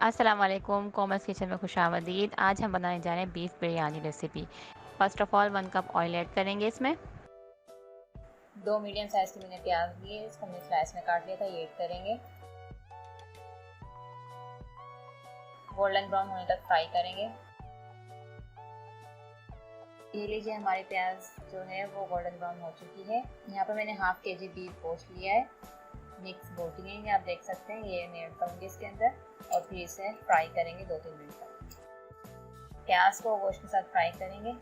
अस्सलाम वालेकुम, commerce kitchen में खुशामदीद। आज हम बनाने जा रहे हैं beef biryani recipe. First of all 1 cup oil add करेंगे इसमें। 2 मीडियम साइज़ के मैंने प्याज लिए, इसको हमने स्लाइस में काट लिया था, ये ऐड करेंगे। गोल्डन ब्राउन होने तक फ्राई करेंगे। ये लीजिए हमारी प्याज जो है वो गोल्डन ब्राउन हो चुकी है। यहाँ पर मैंने हाफ केजी बीफ गोश्त लिया है, मिक्स बोटी है, आप देख सकते हैं। ये मैं ऐड करूँगी इसके अंदर और फिर इसे फ्राई करेंगे 2-3 मिनट तक। प्याज को गोश्त के साथ फ्राई करेंगे।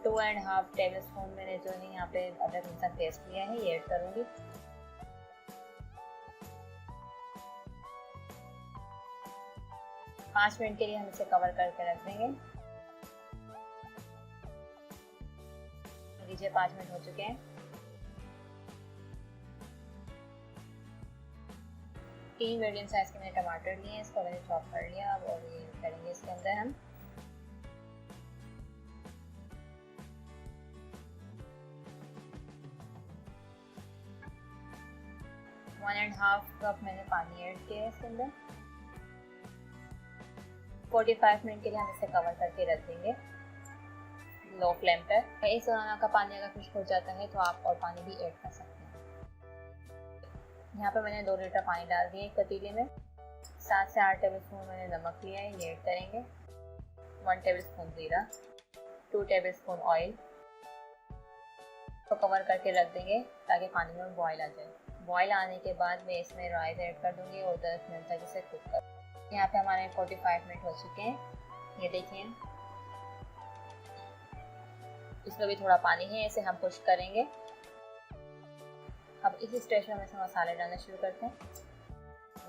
2.5 टेबल स्पून मैंने जो है यहाँ पे अदरक लहसुन पेस्ट लिया है, ये ऐड करूँगी। पाँच मिनट के लिए हम इसे कवर करके रख देंगे। लीजिए 5 मिनट हो चुके हैं। 3 मीडियम साइज के मैंने टमाटर लिए हैं, इसको मैंने चॉप कर लिया। अब और ये करेंगे इसके अंदर हम। वन एंड हाफ कप मैंने पानी ऐड किया है इसके अंदर। 45 मिनट के लिए हम इसे कवर करके रख देंगे लो फ्लेम पर। इस दौरान का पानी अगर खुश्क हो जाता है तो आप और पानी भी ऐड कर सकते हैं। यहाँ पर मैंने 2 लीटर पानी डाल दिया एक पतीले में। 7 से 8 टेबल स्पून मैंने नमक लिया है, ये ऐड करेंगे। 1 टेबल स्पून जीरा, 2 टेबल स्पून ऑयल को कवर करके रख देंगे ताकि पानी में बॉयल आ जाए। बॉयल आने के बाद मैं इसमें राइस ऐड कर दूंगी और 10 मिनट तक इसे कुक कर। यहाँ पे हमारे 45 मिनट हो चुके हैं, ये देखिए। इसमें भी थोड़ा पानी है, इसे हम खुश्क करेंगे। अब इस स्टेज में हम इसमें मसाले डालना शुरू करते हैं।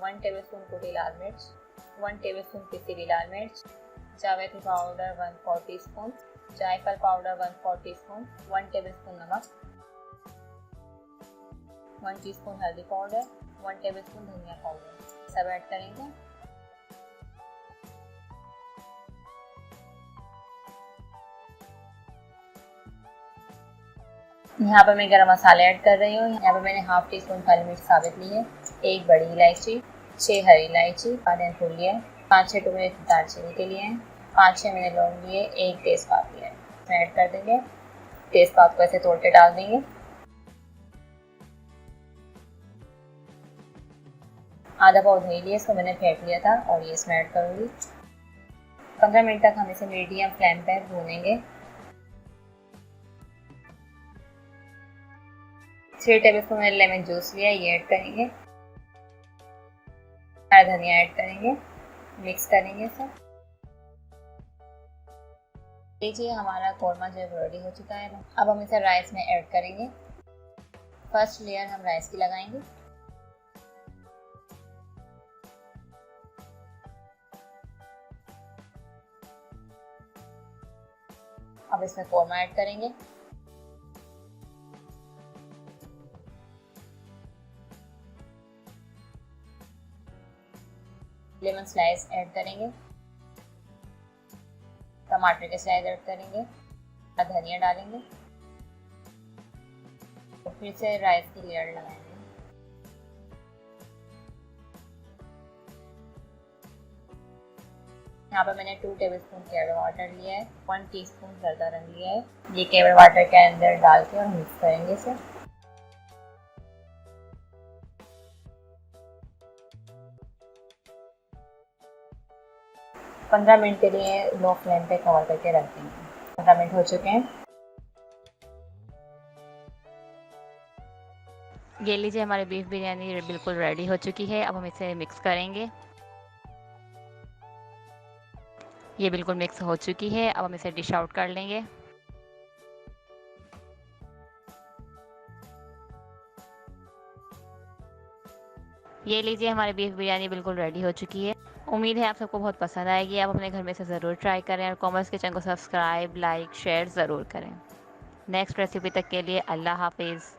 1 टेबल स्पून कुटी लाल मिर्च, 1 टेबल स्पून पिसी हुई लाल मिर्च, जावित्री पाउडर 1/4 टीस्पून, जायफल पाउडर 1/4 टीस्पून, 1 टेबल स्पून नमक, 1 टीस्पून हल्दी पाउडर, 1 टेबल स्पून धनिया पाउडर, सब ऐड करेंगे। यहाँ पर मैं गरम मसाले ऐड कर रही हूँ। यहाँ पर मैंने हाफ टी स्पून काली मिर्च साबित ली है, 1 बड़ी इलायची, 6 हरी इलायची, आधे फूल लिए, 5-6 टुकड़े दालचीनी के लिए, 5-6 मैंने लौंग लिए, 1 तेज़पात लिया है, इसमें ऐड कर देंगे। तेज़पात को ऐसे तोड़ के डाल देंगे। आधा पाव दही लिया, इसको मैंने फेंट लिया था और ये इसमें ऐड करूँगी। 15 मिनट तक हम इसे मीडियम फ्लेम पर भूनेंगे। 3 टेबल स्पून लेमन जूस लिया, ये ऐड करेंगे। हरा धनिया ऐड करेंगे, मिक्स करेंगे इसे। देखिए हमारा कोरमा जो है रेडी हो चुका है। अब हम इसे राइस में ऐड करेंगे। फर्स्ट लेयर हम राइस की लगाएंगे। अब इसमें कोरमा ऐड करेंगे। लेमन स्लाइस ऐड करेंगे, टमाटर के स्लाइस ऐड करेंगे, धनिया डालेंगे और फिर से राइस की लेयर लगाएंगे। यहाँ पर मैंने 2 टेबलस्पून केवड़ वाटर लिया है, 1 टीस्पून जर्दा रंग लिया है। ये केवड़ वाटर के अंदर डाल के और मिक्स करेंगे इसे। पंद्रह मिनट के लिए लो फ्लेम पे कवर करके रख देंगे। 15 मिनट हो चुके हैं। ये लीजिए हमारी बीफ बिरयानी बिल्कुल रेडी हो चुकी है। अब हम इसे मिक्स करेंगे। ये बिल्कुल मिक्स हो चुकी है। अब हम इसे डिश आउट कर लेंगे। ये लीजिए हमारी बीफ बिरयानी बिल्कुल रेडी हो चुकी है। उम्मीद है आप सबको बहुत पसंद आएगी। आप अपने घर में इसे ज़रूर ट्राई करें और कॉमर्स किचन को सब्सक्राइब, लाइक, शेयर ज़रूर करें। नेक्स्ट रेसिपी तक के लिए अल्लाह हाफिज़।